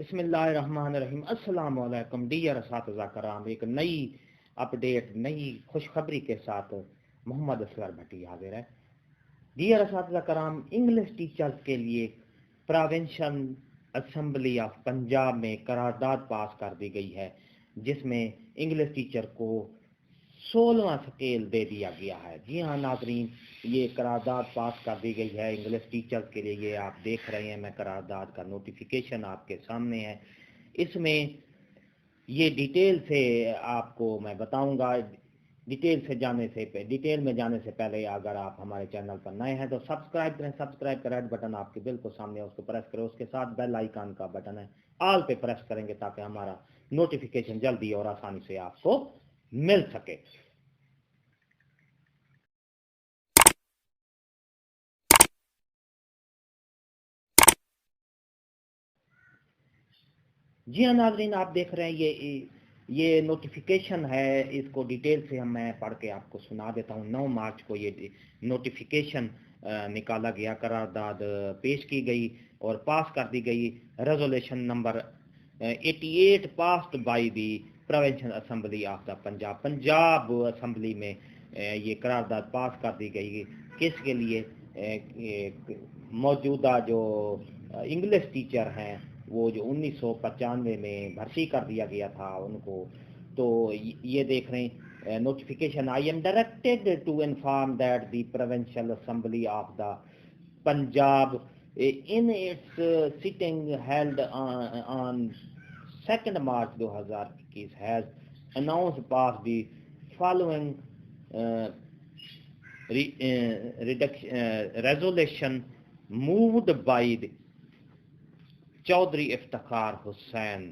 बिस्मिल्लाहिर्रहमानिर्रहीम। अस्सलाम वालेकुम डियर असातिज़ा कराम। एक नई अपडेट, नई खुशखबरी के साथ मोहम्मद असगर भट्टी हाजिर है। डियर असातिज़ा कराम, इंग्लिश टीचर्स के लिए प्रोविंशियल असेंबली ऑफ पंजाब में करारदाद पास कर दी गई है, जिसमें इंग्लिश टीचर को 16वां स्केल दे दिया गया है। जी हाँ नाजरीन, ये करारदाद पास कर दी गई है इंग्लिश टीचर्स के लिए। ये आप देख रहे हैं, मैं करारदाद का नोटिफिकेशन आपके सामने है। इसमें ये डिटेल से आपको मैं बताऊंगा। डिटेल में जाने से पहले अगर आप हमारे चैनल पर नए हैं तो सब्सक्राइब करें। सब्सक्राइब का रेड बटन आपके बिल्कुल सामने है, उसको प्रेस करें। उसके साथ बेल आइकन का बटन है, ऑल पे प्रेस करेंगे ताकि हमारा नोटिफिकेशन जल्दी और आसानी से आपको मिल सके। जी हाँ नाजरीन, आप देख रहे हैं ये नोटिफिकेशन है। इसको डिटेल से मैं पढ़ के आपको सुना देता हूँ। 9 मार्च को ये नोटिफिकेशन निकाला गया, करारदाद पेश की गई और पास कर दी गई। Resolution number 88 passed by the provincial assembly of the Punjab assembly में ये करारदाद पास कर दी गई। किसके लिए? मौजूदा जो इंग्लिश टीचर हैं, वो जो 1995 में भर्ती कर दिया गया था उनको। तो ये देख रहे हैं notification. I am directed to inform that the provincial assembly of the Punjab in its sitting held on 2nd March 2021 has announced past the following resolution moved by the Chaudhry Iftikhar Hussain.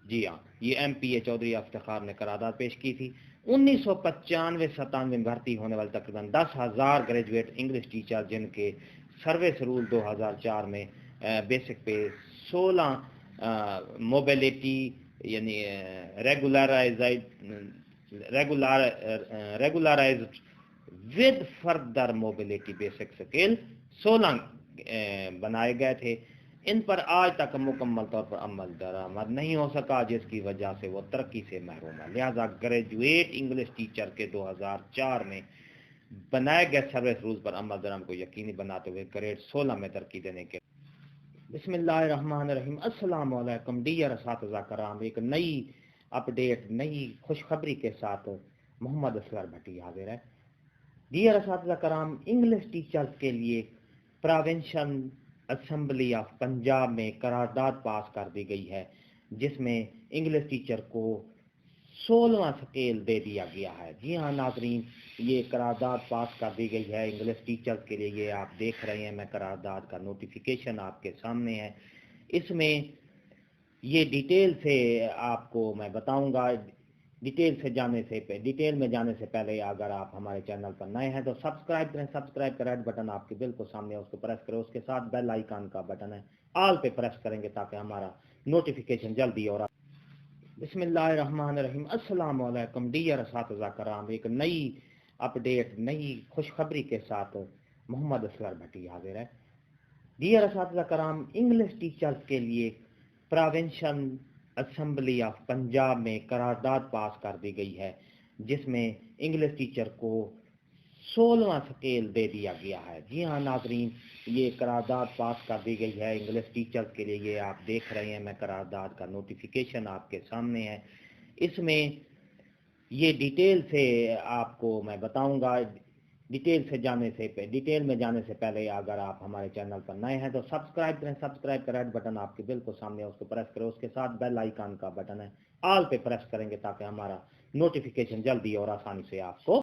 जी हाँ, ये एमपीए चौधरी इफ्तिखार ने करारदाद पेश की थी। 1995-97 में भर्ती होने वाले तकरीबन 10,000 ग्रेजुएट इंग्लिश टीचर, जिनके सर्विस रूल 2004 में बेसिक पे 16 मोबिलिटी यानी regularised with further mobility basic scale 16 बनाए गए थे। इन पर आज तक मुकम्मल तौर पर अमल दरामद नहीं हो सका, जिसकी वजह से वो तरक्की से महरूम है। लिहाजा ग्रेजुएट इंग्लिश टीचर के 2004 में बनाए गए सर्विस रूल्स पर अमल दरामद को यकीनी बनाते हुए ग्रेड 16 में तरक्की देने के। बिस्मिल्लाहिर्रहमानिर्रहीम। अस्सलाम वालेकुम डियर असातिज़ा कराम। एक नई अपडेट, नई खुशखबरी के साथ मोहम्मद असगर भट्टी हाजिर है। डियर असातिज़ा कराम, इंग्लिश टीचर्स के लिए प्रोविंशियल असेंबली ऑफ पंजाब में करारदाद पास कर दी गई है, जिसमें इंग्लिश टीचर को 16वां स्केल दे दिया गया है। जी हाँ नाजरीन, ये करारदाद पास कर दी गई है इंग्लिश टीचर्स के लिए। ये आप देख रहे हैं, मैं करारदाद का नोटिफिकेशन आपके सामने है। इसमें ये डिटेल से आपको मैं बताऊंगा। डिटेल में जाने से पहले अगर आप हमारे चैनल पर नए हैं तो सब्सक्राइब करें। सब्सक्राइब का रेड बटन आपके बिल्कुल सामने है, उसको प्रेस करें। उसके साथ बेल आइकन का बटन है, ऑल पे प्रेस करेंगे ताकि हमारा नोटिफिकेशन जल्दी और। बिस्मिल्लाहिर्रहमानिर्रहीम। अस्सलाम वालेकुम डियर असातिज़ा कराम। एक नई अपडेट, नई खुशखबरी के साथ मोहम्मद असगर भट्टी हाजिर है। डियर असातिज़ा कराम, इंग्लिश टीचर्स के लिए प्रोविंशियल असेंबली ऑफ पंजाब में करारदाद पास कर दी गई है, जिसमें इंग्लिश टीचर को 16वां स्केल दे दिया गया है। जी हाँ नाजरीन, ये करारदाद पास कर दी गई है इंग्लिश टीचर्स के लिए। ये आप देख रहे हैं, मैं करारदाद का नोटिफिकेशन आपके सामने है। इसमें ये डिटेल से आपको मैं बताऊंगा। डिटेल में जाने से पहले अगर आप हमारे चैनल पर नए हैं तो सब्सक्राइब करें। सब्सक्राइब का रेड बटन आपके बिल्कुल सामने है, उसको प्रेस करें। उसके साथ बेल आइकन का बटन है, ऑल पे प्रेस करेंगे ताकि हमारा नोटिफिकेशन जल्दी और आसानी से आपको